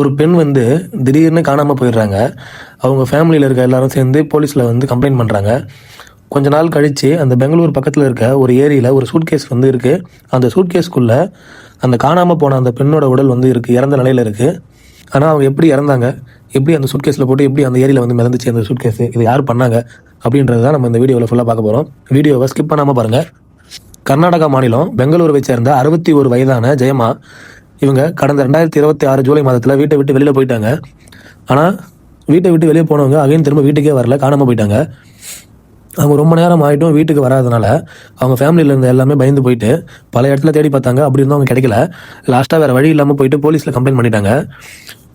ஒரு பெண் வந்து திடீர்னு காணாமல் போயிடுறாங்க. அவங்க ஃபேமிலியில் இருக்க எல்லாரும் சேர்ந்து போலீஸில் வந்து கம்ப்ளைண்ட் பண்ணுறாங்க. கொஞ்ச நாள் கழித்து அந்த பெங்களூர் பக்கத்தில் இருக்க ஒரு ஏரியில் ஒரு சூட்கேஸ் வந்து இருக்குது. அந்த சூட்கேஸ்க்குள்ளே அந்த காணாமல் போன அந்த பெண்ணோட உடல் வந்து இருக்குது, இறந்த நிலையில் இருக்குது. ஆனால் அவங்க எப்படி இறந்தாங்க, எப்படி அந்த சூட்கேஸில் போட்டு எப்படி அந்த ஏரியில் வந்து மிதந்துச்சு அந்த சூட்கேஸு, இது யார் பண்ணாங்க அப்படின்றது தான் நம்ம இந்த வீடியோவில் ஃபுல்லாக பார்க்க போகிறோம். வீடியோவை ஸ்கிப் பண்ணாமல் பாருங்கள். கர்நாடகா மாநிலம் பெங்களூருவை சேர்ந்த 61 வயதான ஜெயமா இவங்க கடந்த 2026 ஜூலை மாதத்தில் வீட்டை விட்டு வெளியில் போயிட்டாங்க. ஆனால் வீட்டை விட்டு வெளியே போனவங்க அகைன் திரும்ப வீட்டுக்கே வரல, காணாமல் போயிட்டாங்க. அவங்க ரொம்ப நேரம் ஆகிட்டும் வீட்டுக்கு வராதனால அவங்க ஃபேமிலியில் இருந்த எல்லாமே பயந்து போயிட்டு பல இடத்துல தேடி பார்த்தாங்க. அப்படி இருந்தும் அவங்க கிடைக்கல. லாஸ்ட்டாக வேறு வழி இல்லாமல் போயிட்டு போலீஸில் கம்ப்ளைண்ட் பண்ணிட்டாங்க.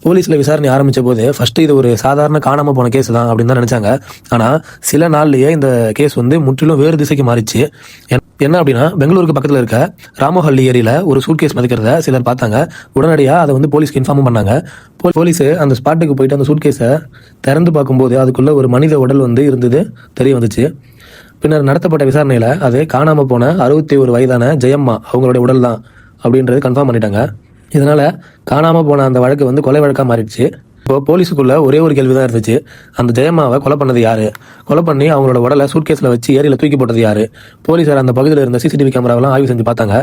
போலீஸில் விசாரணை ஆரம்பித்த போது ஃபஸ்ட்டு இது ஒரு சாதாரண காணாமல் போன கேஸ் தான் அப்படின்னு தான் நினச்சாங்க. ஆனால் சில நாள்லேயே இந்த கேஸ் வந்து முற்றிலும் வேறு திசைக்கு மாறிச்சு. என்ன அப்படின்னா, பெங்களூருக்கு பக்கத்தில் இருக்க ராமோஹள்ளி ஏரியில் ஒரு சூட்கேஸ் மதிக்கிறத சிலர் பார்த்தாங்க. உடனடியாக அதை வந்து போலீஸ்க்கு இன்ஃபார்ம் பண்ணாங்க. போலீஸு அந்த ஸ்பாட்டுக்கு போயிட்டு அந்த சூட்கேஸை திறந்து பார்க்கும்போது அதுக்குள்ளே ஒரு மனித உடல் வந்து இருந்தது தெரிய வந்துச்சு. பின்னர் நடத்தப்பட்ட விசாரணையில் அது காணாமல் போன 61 வயதான ஜெயம்மா அவங்களுடைய உடல் தான் அப்படின்றது கன்ஃபார்ம் பண்ணிட்டாங்க. இதனால் காணாமல் போன அந்த வழக்கு வந்து கொலை வழக்காக மாறிடுச்சு. இப்போ போலீஸுக்குள்ளே ஒரே ஒரு கேள்வி தான் இருந்துச்சு, அந்த ஜெயம்மாவை கொலை பண்ணது யார், கொலை பண்ணி அவங்களோட உடலை சூட்கேஸில் வச்சு ஏரியில் தூக்கி போட்டது யார். போலீஸார் அந்த பகுதியில் இருந்த சிசிடிவி கேமராவெல்லாம் ஆய்வு செஞ்சு பார்த்தாங்க.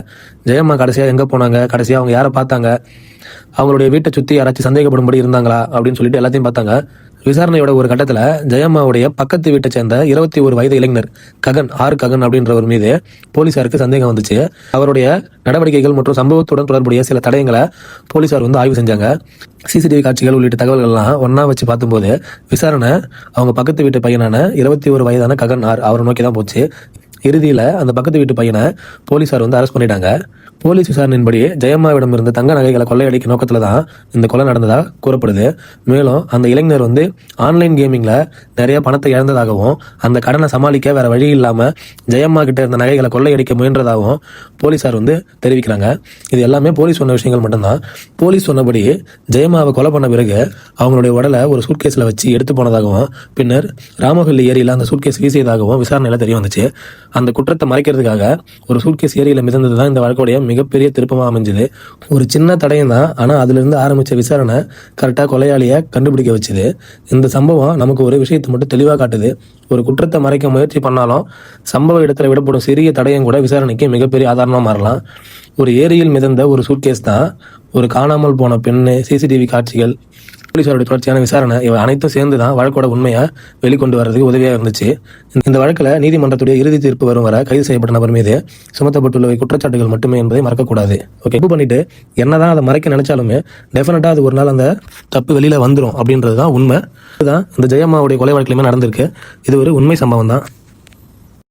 ஜெயம்மா கடைசியாக எங்கே போனாங்க, கடைசியாக அவங்க யாரை பார்த்தாங்க, அவங்களுடைய வீட்டை சுற்றி யாராச்சும் சந்தேகப்படும்படி இருந்தாங்களா அப்படின்னு சொல்லிட்டு எல்லாத்தையும் பார்த்தாங்க. விசாரணையோட ஒரு கட்டத்தில் ஜெயம்மாவுடைய பக்கத்து வீட்டை சேர்ந்த 21 வயது இளைஞர் ககன் அப்படின்றவர் மீது போலீசாருக்கு சந்தேகம் வந்துச்சு. அவருடைய நடவடிக்கைகள் மற்றும் சம்பவத்துடன் தொடர்புடைய சில தடயங்களை போலீசார் வந்து ஆய்வு செஞ்சாங்க. சிசிடிவி காட்சிகள் உள்ளிட்ட தகவல்கள்லாம் ஒன்றா வச்சு பார்க்கும்போது விசாரணை அவங்க பக்கத்து வீட்டு பையனான 21 வயதான ககன் அவரை நோக்கி தான் போச்சு. இறுதியில் அந்த பக்கத்து வீட்டு பையனை போலீஸார் வந்து அரெஸ்ட் பண்ணிட்டாங்க. போலீஸ் விசாரணையின்படி ஜெயம்மாவிடம் இருந்த தங்க நகைகளை கொள்ளையடிக்கும் நோக்கத்தில் தான் இந்த கொலை நடந்ததாக கூறப்படுது. மேலும் அந்த இளைஞர் வந்து ஆன்லைன் கேமிங்கில் நிறைய பணத்தை இழந்ததாகவும் அந்த கடனை சமாளிக்க வேற வழி இல்லாமல் ஜெயம்மா கிட்ட இருந்த நகைகளை கொள்ளையடிக்க முயன்றதாகவும் போலீஸார் வந்து தெரிவிக்கிறாங்க. இது எல்லாமே போலீஸ் சொன்ன விஷயங்கள் மட்டும்தான். போலீஸ் சொன்னபடி ஜெயம்மாவை கொலை பண்ண பிறகு அவங்களுடைய உடலை ஒரு சூட்கேஸில் வச்சு எடுத்து போனதாகவும் பின்னர் ராமஹள்ளி ஏரியில் அந்த சூட்கேஸ் வீசியதாகவும் விசாரணையில் தெரிய வந்துச்சு. அந்த குற்றத்தை மறைக்கிறதுக்காக ஒரு சூட்கேஸ் ஏரியில் மிதந்தது தான் இந்த வழக்குடைய மிகப்பெரிய திருப்பமாக அமைஞ்சது. ஒரு சின்ன தடயம் தான், ஆனால் அதிலிருந்து ஆரம்பித்த விசாரணை கரெக்டாக கொலையாளியை கண்டுபிடிக்க வச்சுது. இந்த சம்பவம் நமக்கு ஒரு விஷயத்தை மட்டும் தெளிவாக காட்டுது. ஒரு குற்றத்தை மறைக்க முயற்சி பண்ணாலும் சம்பவ இடத்துல விடப்படும் சிறிய தடயம் கூட விசாரணைக்கு மிகப்பெரிய ஆதாரமாக மாறலாம். ஒரு ஏரியில் மிதந்த ஒரு சூட்கேஸ் தான், ஒரு காணாமல் போன பெண்ணு, சிசிடிவி காட்சிகள், போலீஸாருடைய தொடர்ச்சியான விசாரணை, இவை அனைத்தும் சேர்ந்து தான் வழக்கோட உண்மையை வெளிக்கொண்டு வர்றதுக்கு உதவியாக இருந்துச்சு. இந்த வழக்கில் நீதிமன்றத்துடைய இறுதி தீர்ப்பு வரும் வரை கைது செய்யப்பட்ட நபர் மீது சுமத்தப்பட்டுள்ள குற்றச்சாட்டுகள் மட்டுமே என்பதை மறக்கக்கூடாது. ஓகே, தப்பு பண்ணிட்டு என்னதான் அதை மறைக்க நினைச்சாலுமே டெஃபினட்டாக அது ஒரு நாள் அந்த தப்பு வெளியில் வந்துடும் அப்படின்றது தான் உண்மை. இதுதான் இந்த ஜெயம்மாவுடைய கொலை வழக்கிலுமே நடந்திருக்கு. இது ஒரு உண்மை சம்பவம் தான்.